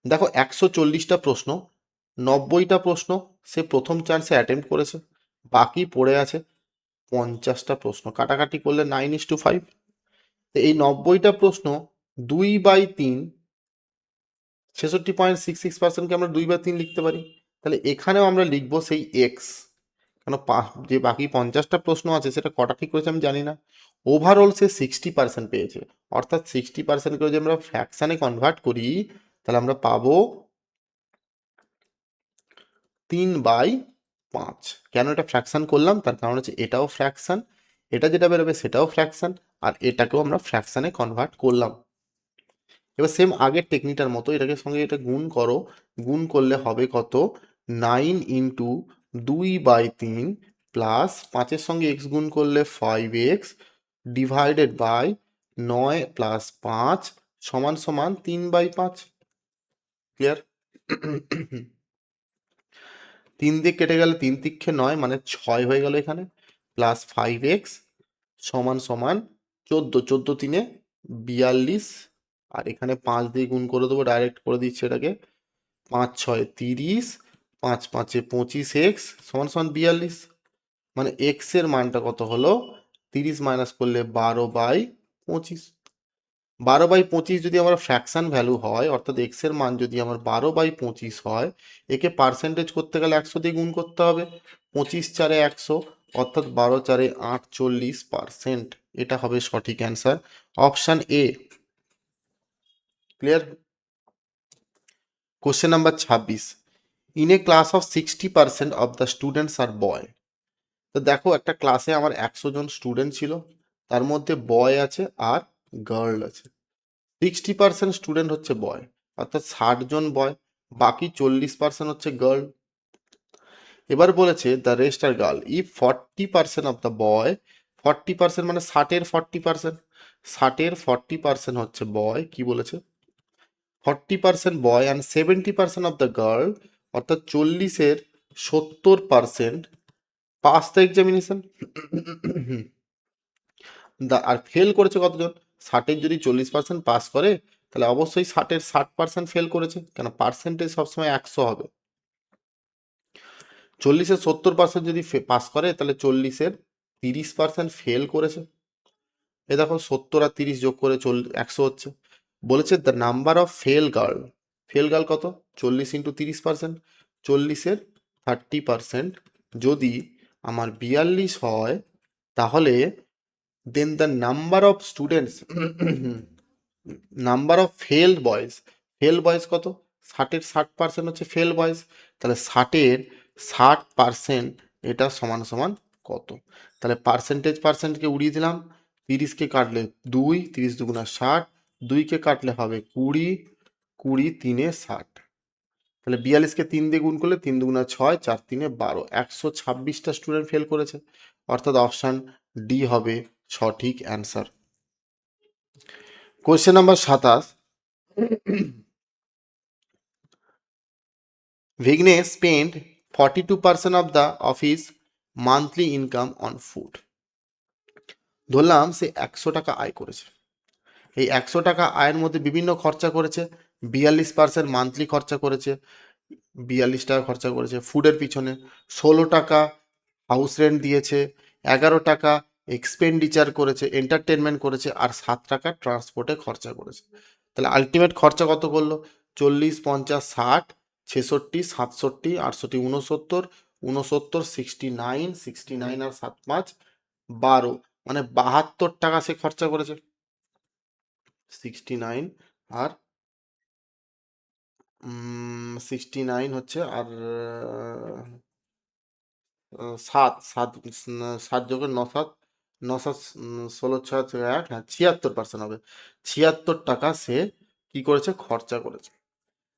দেখো 140টা প্রশ্ন, 90টা প্রশ্ন সে প্রথম চান্সে অ্যাটেম্প্ট করেছে, বাকি পড়ে আছে 50টা প্রশ্ন, কাটাকাটি করলে 9:5। এই 90টা প্রশ্ন 2/3, 66.66%কে আমরা 2/3 লিখতে পারি। তাহলে এখানেও আমরা লিখবো সেই এক্স, কেন যে বাকি 50টা প্রশ্ন আছে সেটা কটা ঠিক করেছে আমি জানি না। ওভারঅল সে 60% পেয়েছে, অর্থাৎ 60% করে যদি আমরা ফ্র্যাকশানে কনভার্ট করি তাহলে আমরা পাবো 3/5। কেন এটা ফ্র্যাকশান করলাম, তার কারণ হচ্ছে এটাও ফ্র্যাকশান, এটা যেটা বেরোবে সেটাও ফ্র্যাকশান, আর এটাকেও আমরা ফ্র্যাকশানে কনভার্ট করলাম। এবার সেম আগের টেকনিকটার মতো এটাকে সঙ্গে এটা গুণ করো, গুণ করলে হবে কত, 9 × 2/3 প্লাস 5-এর সঙ্গে এক্স গুণ করলে 5x ডিভাইডেড বাই 9 + 5 সমান সমান 3/5। ক্লিয়ার? 3 দিয়ে কেটে গেলে 3 তিক্ষে 9 মানে 6 হয়ে গেল এখানে, প্লাস 5x সমান সমান 14, 14 3 42, আর এখানে 5 দিয়ে গুণ করে দেবো, ডাইরেক্ট করে দিচ্ছি এটাকে, 5 6 30, 5 5 25x সমান সমান 42, মানে x এর মানটা কত হলো, 30 মাইনাস করলে 12/25। 12/25 যদি আমার ফ্র্যাকশন ভ্যালু হয়, অর্থাৎ এক্স এর মান যদি আমার 12/25 হয়, একে পার্সেন্টেজ করতে গেলে 100 দিয়ে গুণ করতে হবে, 25 4 100, অর্থাৎ 12 4 48%। এটা হবে সঠিক answer, option A. Clear? Question number 26, in a class of 60% of the students are boy. তো দেখো একটা ক্লাসে আমার 100 জন স্টুডেন্ট ছিল, তার মধ্যে বয় আছে আর গার্ল আছে। 60% স্টুডেন্ট হচ্ছে বয়, অর্থাৎ 60 জন বয়, বাকি 40% হচ্ছে গার্ল। এবার বলেছে the rest are girl, if 40% of the boy, 40% মানে 60-এর 40%, 60-এর 40% হচ্ছে বয়, কি বলেছে, 40% boy and 70% of the girl, অর্থাৎ 40-এর 70% পাস দ্য এক্সামিনেশন। আর ফেল করেছে কতজন, 60-এর যদি 40% পাস করে তাহলে অবশ্যই 60-এর 60% ফেল করেছে, কেন পার্সেন্টেজ সবসময় 100 হবে। 40-এর 70% যদি পাস করে তাহলে 40-এর 30% ফেল করেছে। এ দেখো 70 আর 30 যোগ করে 100 হচ্ছে। বলেছে the number of fail girl, fail girl কত, 40 × 30%, 40-এর 30% যদি আমার 42 হয়, তাহলে then the number of students, number of fail boys, fail boys কত, 60-এর 60% হচ্ছে ফেল বয়েজ, তাহলে 60-এর 60% এটা সমান সমান কত, তাহলে পার্সেন্টেজকে উড়িয়ে দিলাম, 30-কে কাটলে 2, 30 × 2 = 60, 2-কে কাটলে হবে 20, 20 3 60, তাহলে 42-কে 3 দিয়ে গুণ করলে 3 2 = 6, 4 3 12, 126টা স্টুডেন্ট ফেল করেছে, অর্থাৎ অপশান ডি হবে সঠিক answer. Question number 27, Vignesh spent 42% of his monthly income on food. ধরলাম সে 100 টাকা আয় করেছে, এই 100 টাকা আয়ের মধ্যে বিভিন্ন খরচা করেছে, 42% মান্থলি খরচা করেছে, 42 টাকা খরচা করেছে ফুডের পিছনে, 16 টাকা হাউস রেন্ট দিয়েছে, 11 টাকা এক্সপেন্ডিচার করেছে, এন্টারটেনমেন্ট করেছে, আর 7 টাকা ট্রান্সপোর্টে খরচা করেছে। তাহলে আলটিমেট খরচা কত করলো, 40 50 60 66 67 68 69 69 69 69 আর 7 5 12, মানে 72 টাকা সে খরচা করেছে। 69 আর 69 হচ্ছে, আর 7 যোগের 9 7, 9 7 16 6 1, হ্যাঁ 76% হবে, 76 টাকা সে কি করেছে, খরচা করেছে।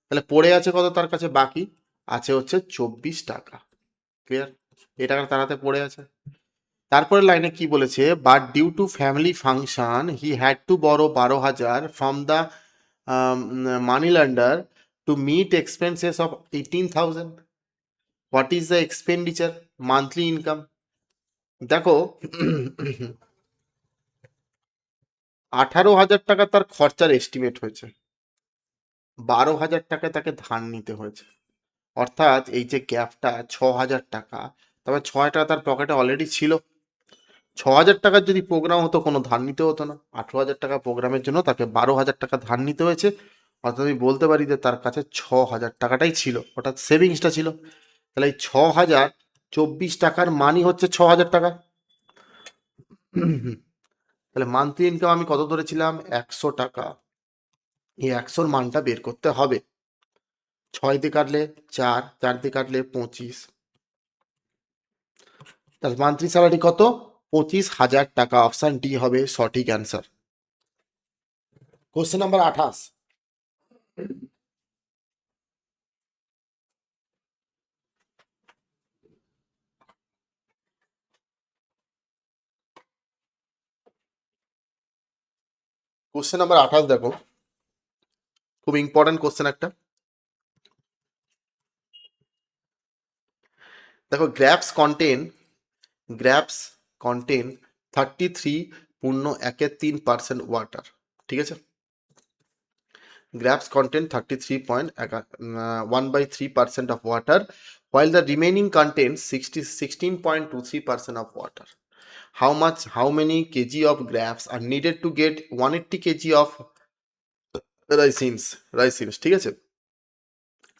তাহলে পড়ে আছে কত তার কাছে বাকি, আছে হচ্ছে 24 টাকা। ক্লিয়ার? এই টাকা তার হাতে পড়ে আছে। তারপরে লাইনে কি বলেছে, but due to family function he had to borrow 12,000 from the money lender to meet expenses of 18,000। What is the expenditure, monthly income? দেখো 18,000 টাকা তার খরচার এস্টিমেট হয়েছে, 12,000 টাকায় তাকে ধার নিতে হয়েছে, অর্থাৎ এই যে গ্যাপটা 6,000 টাকা, তবে 6,000 টাকা তার পকেটে অলরেডি ছিল, 6,000 টাকার যদি প্রোগ্রাম হতো কোনো ধার নিতে হতো না, 18,000 টাকা প্রোগ্রামের জন্য তাকে 12,000 টাকা ধার নিতে হয়েছে। অর্থাৎ আমি বলতে পারি যে তার কাছে 6,000 টাকাটাই ছিল, অর্থাৎ সেভিংসটা ছিল। তাহলে এই 6,024 টাকার মানই হচ্ছে 6,000 টাকা। তাহলে মান্থলি ইনকাম আমি কত ধরেছিলাম? 100 টাকা। এই 100-র মানটা বের করতে হবে। 6 দিয়ে কাটলে 4, 4 দিয়ে কাটলে 25। তাহলে মান্থলি স্যালারি কত? 25,000 টাকা। অপশন ডি হবে সঠিক answer. Question number 28। Question number 28 দেখো, খুব ইম্পর্টেন্ট কোশ্চেন একটা। দেখো, গ্র্যাপস কন্টেন 33.13% ওয়াটার। ঠিক আছে, grapes contain 33.1/3% of water, while the remaining contains 16.23% of water. How many kg of grapes are needed to get 180 kg of raisins? ঠিক আছে,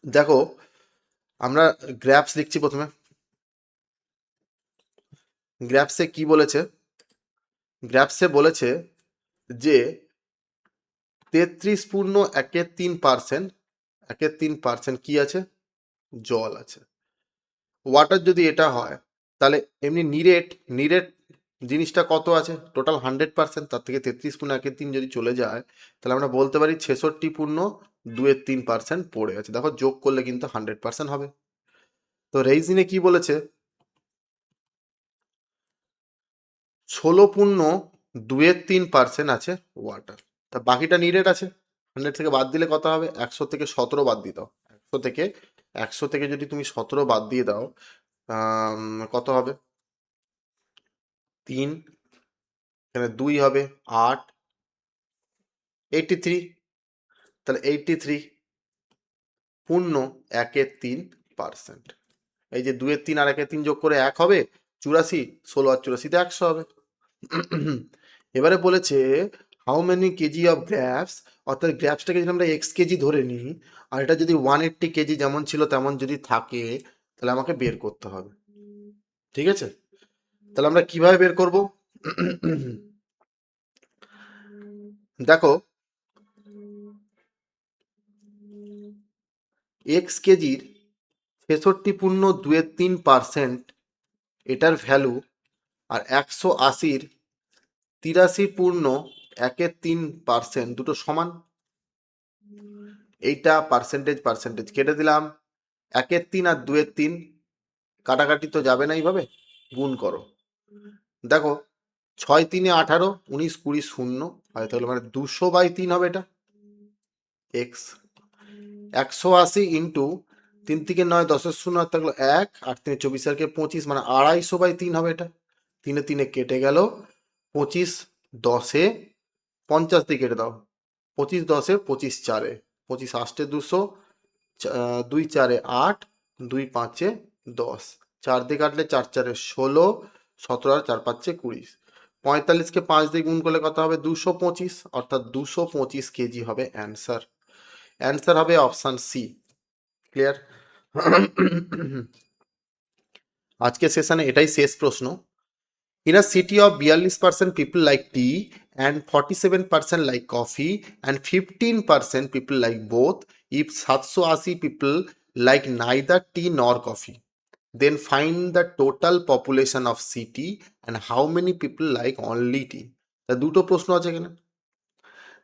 দেখো আমরা গ্র্যাপস লিখছি প্রথমে। গ্র্যাপসে কি বলেছে? গ্র্যাপসে বলেছে যে 33.13% কি আছে? জল আছে। ওয়াটার যদি এটা হয়, তাহলে এমনি নিরেট জিনিসটা কত আছে? টোটাল 100%, তার থেকে 33.13 যদি চলে যায়, তাহলে আমরা বলতে পারি 66.23% পড়ে আছে। দেখো, যোগ করলে কিন্তু 100% হবে। তো রেইজিনে কি বলেছে? 16.23% আছে ওয়াটার। তা বাকিটা নিরেট আছে। 100 থেকে বাদ দিলে কত হবে? 100 থেকে 17 বাদ দিয়ে দাও। 100 থেকে যদি তুমি 17 বাদ দিয়ে দাও, কত হবে? 3, এখানে 2 হবে, 8, 83। তাহলে 83.13%। এই যে 2-এর 3 আর 1-এর 3 যোগ করে 1 হবে 84, 16 আর 84-তে 100 হবে। এবারে বলেছে how many KG of grapes, অর্থাৎ গ্র্যাপসটাকে যদি আমরা এক্স কেজি ধরে নিই, আর এটা যদি 180 কেজি যেমন ছিল তেমন যদি থাকে, তাহলে আমাকে বের করতে হবে। ঠিক আছে, তাহলে আমরা কিভাবে বের করব? দেখো, এক্স কেজির 66.23% এটার ভ্যালু, আর 180-র 83.13% দুটো সমান। এইটা পার্সেন্টেজ কেটে দিলাম। 1-এর 3 আর 2-এর 3 কাটাকাটি তো যাবে না, এইভাবে গুণ করো। দেখো, 6-3-18, 19-20, 0 হয়, তাহলে মানে 200/3 হবে এটা এক্স। 180 ইন্টু 3 থেকে 9, 10-এর 0 আর থাকলো 1, 8 থেকে 24 আর 25, মানে 250/3 হবে এটা। 3-এ কেটে গেল। 25 10-এ 50 দিয়ে কেটে দাও। 25 10-এ 25 4-এ 25 8-এ 200, 2 4-এ 8, 2 5-এ 10, 4 দিয়ে কাটলে 4 4-এ 16, 17 আর 4 5-এ 20, 45-কে 5 দিয়ে গুণ করলে কত হবে? 225, অর্থাৎ 225 কেজি হবে অ্যান্সার। অ্যান্সার হবে অপশান সি। ক্লিয়ার? আজকের সেশনে এটাই শেষ প্রশ্ন। In a city of 42% people like tea and 47% like coffee and 15% people like both, if 780 people like neither tea nor coffee, then find the total population of city and how many people like only tea. তা দুটো প্রশ্ন আছে এখানে।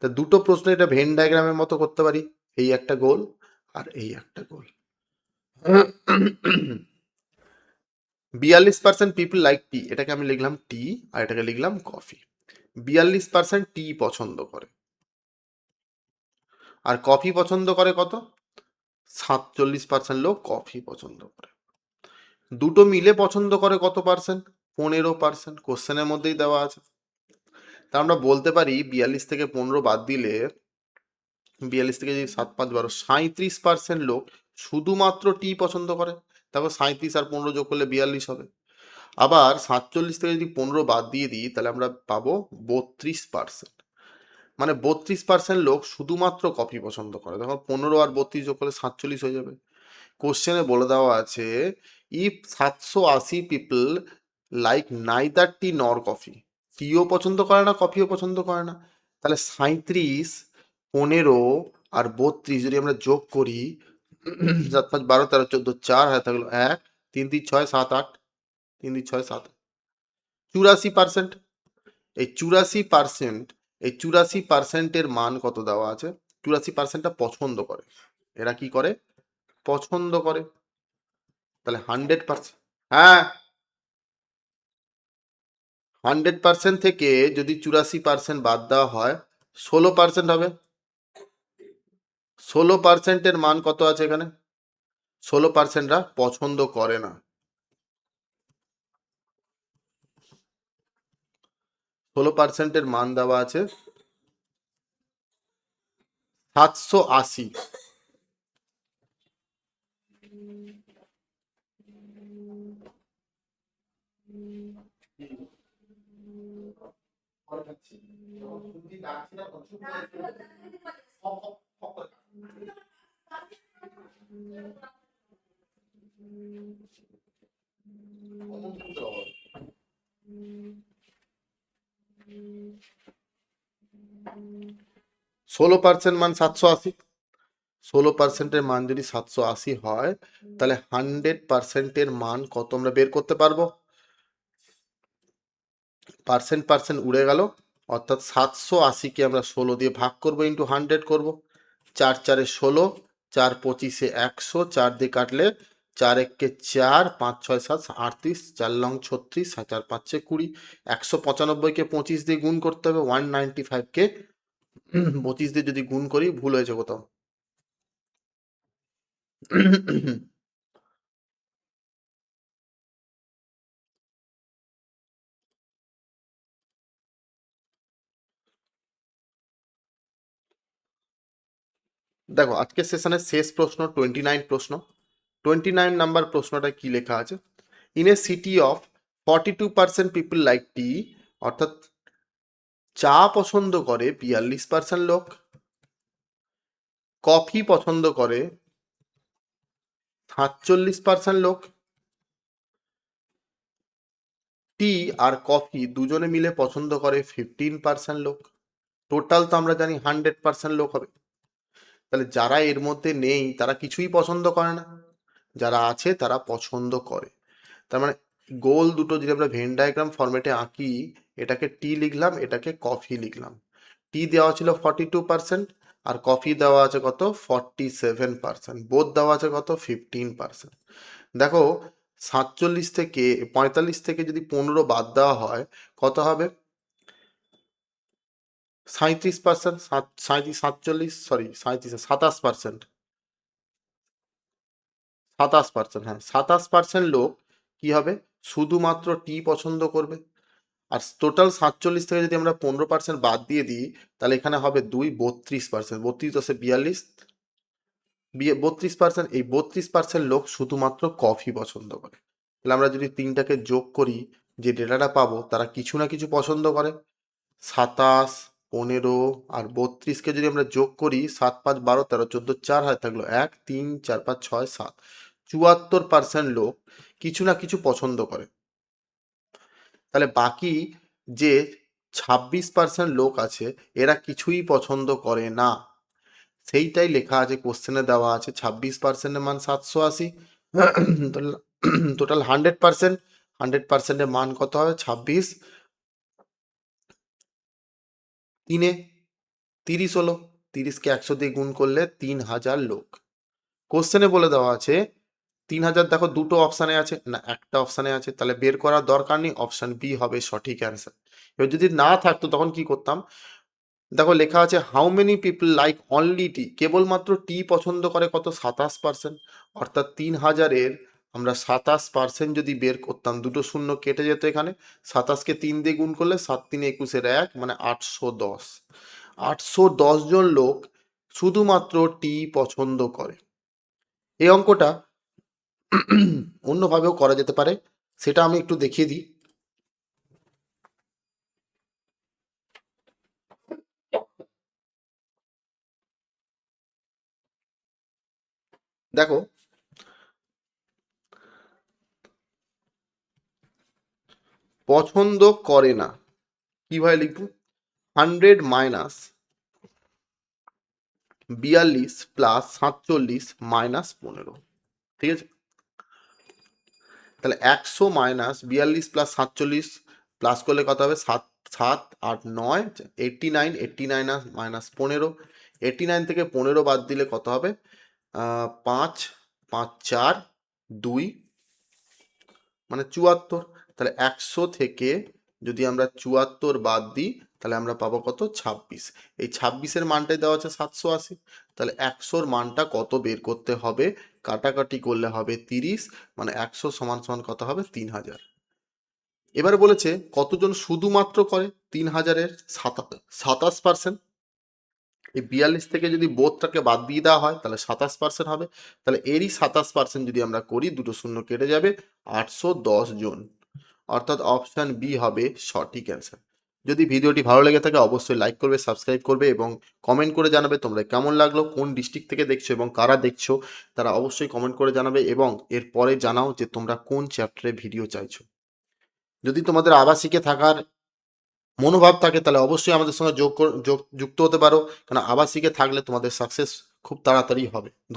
তা দুটো প্রশ্ন এটা when ডায়াগ্রামের মতো করতে পারি। এই একটা গোল আর এই একটা গোল। 42% পিপল লাইক টি, এটাকে আমি লিখলাম টি আর এটাকে লিখলাম কফি। 42% টি পছন্দ করে, আর কফি পছন্দ করে কত? 47% লোক কফি পছন্দ করে। দুটো মিলে পছন্দ করে কত পার্সেন্ট? 15%। কোশ্চেনের মধ্যেই দেওয়া আছে। তা আমরা বলতে পারি 42 থেকে 15 বাদ দিলে, 42 থেকে যদি 7 5 12, 37% লোক শুধুমাত্র টি পছন্দ করে। তারপর 37 আর 15 যোগ করলে 42 হবে। আবার 47 থেকে যদি 15 বাদ দিয়ে দিই তাহলে আমরা পাবো 32%। মানে 32% লোক শুধুমাত্র কফি পছন্দ করে। দেখো 15 আর 32 যোগ করলে 47 হয়ে যাবে। কোশ্চেনে বলে দেওয়া আছে ইফ 780 পিপল লাইক নাইদার টি নর কফি, টিও পছন্দ করে না কফিও পছন্দ করে না, তাহলে 37, 15 আর 32 যদি আমরা যোগ করি 7 5 12 13 14 4 হাতে থাকলো 1 3 3 6 7 8 3 3 6 7 84%। এই 84%, এই 84%-এর মান কত দেওয়া আছে? 84%টা পছন্দ করে। এরা কি করে? পছন্দ করে। তাহলে 100%, হ্যাঁ 100% থেকে যদি 84% বাদ দেওয়া হয় 16% হবে। 16%-এর মান কত আছে এখানে? 16%রা পছন্দ করে না। 16%-এর মান দেওয়া আছে 780। ষোলো পার্সেন্ট মান 780। 16%-এর মান যদি 780 হয় তাহলে 100%-এর মান কত আমরা বের করতে পারবো? পার্সেন্ট পার্সেন্ট উড়ে গেল, অর্থাৎ 780-কে আমরা 16 দিয়ে ভাগ করবো, ইন্টু 100 করবো। 4 4-এ 16, 4 25-এ 100, 4 দিয়ে কাটলে 4 1-কে 4, 5 6 7 38, 4 লং 36, 4 5-এ 20, 195-কে 25 দিয়ে গুণ করতে হবে, 195-কে 25 দিয়ে যদি গুণ করি, ভুল হয়েছে কোথাও। দেখো আজকের সেশনের শেষ প্রশ্ন 29 প্রশ্ন। 29 নাম্বার প্রশ্নটা কি লেখা আছে? In a city of 42% people like tea, অর্থাৎ চা পছন্দ করে 42% লোক, কফি পছন্দ করে 47% লোক, টি আর কফি দুজনে মিলে পছন্দ করে 15% লোক। টোটাল তো আমরা জানি 100% লোক হবে। তাহলে যারা এর মধ্যে নেই তারা কিছুই পছন্দ করে না, যারা আছে তারা পছন্দ করে। তার মানে গোল দুটো যদি আমরা ভেন ডায়াগ্রাম ফরম্যাটে আঁকি, এটাকে টি লিখলাম, এটাকে কফি লিখলাম। টি দেওয়া ছিল 42% আর কফি দেওয়া আছে কত? 47%। বোধ দেওয়া আছে কত? 15%। দেখো 47 থেকে 45 থেকে যদি 15 বাদ দেওয়া হয় কত হবে? 37%। 47, সরি 37, 27%। 27%, হ্যাঁ 27% লোক কি হবে? শুধুমাত্র টি পছন্দ করবে। আর টোটাল 47 থেকে যদি আমরা 15% বাদ দিয়ে দিই তাহলে এখানে হবে 2, 32%। 32 দশে 42, 32%। এই 32% লোক শুধুমাত্র কফি পছন্দ করে। তাহলে আমরা যদি তিনটাকে যোগ করি, যে ডেটাটা পাবো তারা কিছু না কিছু পছন্দ করে। 27, 15 আর 32-কে যদি আমরা যোগ করি, 7 5 12 13 14 4 হাতে থাকলো 1 3 4 5 6 7, 74% লোক কিছু না কিছু পছন্দ করে। তাহলে বাকি যে 26% লোক আছে এরা কিছুই পছন্দ করে না। সেইটাই লেখা আছে কোশ্চেনে, দেওয়া আছে 26%-এর মান 780। টোটাল 100%, 100%-এর মান কত হবে? 26 3-এ 30 হলো। 30-কে 100 দিয়ে গুণ করলে 3000 লোক। কোশ্চেনে বলে দেওয়া আছে 3000, দেখো দুটো অপশানে আছে না, একটা অপশানে আছে, তাহলে বের করার দরকার নেই, অপশান বি হবে সঠিক অ্যান্সার। এবার যদি না থাকতো তখন কি করতাম? দেখো লেখা আছে how many people like only tea, কেবলমাত্র টি পছন্দ করে কত? 27%। অর্থাৎ 3000-এর আমরা 27% যদি বের করতাম, দুটো শূন্য কেটে যেত এখানে, 27-কে 3 দিয়ে গুণ করলে 7 3 21-এর 1, মানে 810। 810 জন লোক শুধুমাত্র টি পছন্দ করে। এই অঙ্কটা অন্যভাবেও করা যেতে পারে। সেটা আমি একটু দেখিয়ে দিই। দেখো, পছন্দ করে না, কিভাবে লিখবো? 100 - 42 প্লাস 47 - 15, ঠিক আছে? তাহলে 100 - 42 প্লাস 47 প্লাস করলে কত হবে? 7 7 8 9, 89, 89 -15, 89 থেকে 15 বাদ দিলে কত হবে? 5 5 4 2, মানে 74। তাহলে 100 থেকে যদি আমরা 74 বাদ দিই, তাহলে আমরা পাবো কত? 26। এই 26-এর মানটাই দেওয়া আছে 780। তাহলে 100-র মানটা কত বের করতে হবে? কাটাকাটি করলে হবে 30, মানে 100 সমান সমান কত হবে? 3000। এবারে বলেছে কতজন শুধুমাত্র করে 3000-এর 27%। এই 42 থেকে যদি বোধটাকে বাদ দিয়ে দেওয়া হয় তাহলে 27% হবে। তাহলে এরই 27% যদি আমরা করি, দুটো শূন্য কেটে যাবে, 810 জন। অর্থাৎ অপশান বি হবে সঠিক অ্যান্সার। যদি ভিডিওটি ভালো লেগে থাকে অবশ্যই লাইক করবে, সাবস্ক্রাইব করবে এবং কমেন্ট করে জানাবে তোমরা কেমন লাগলো, কোন ডিস্ট্রিক্ট থেকে দেখছো এবং কারা দেখছো তারা অবশ্যই কমেন্ট করে জানাবে, এবং এরপরে জানাও যে তোমরা কোন চ্যাপ্টারে ভিডিও চাইছো। যদি তোমাদের আবাসিকে থাকার মনোভাব থাকে তাহলে অবশ্যই আমাদের সঙ্গে যুক্ত হতে পারো, কারণ আবাসিকে থাকলে তোমাদের সাকসেস খুব তাড়াতাড়ি হবে। ধন্যবাদ।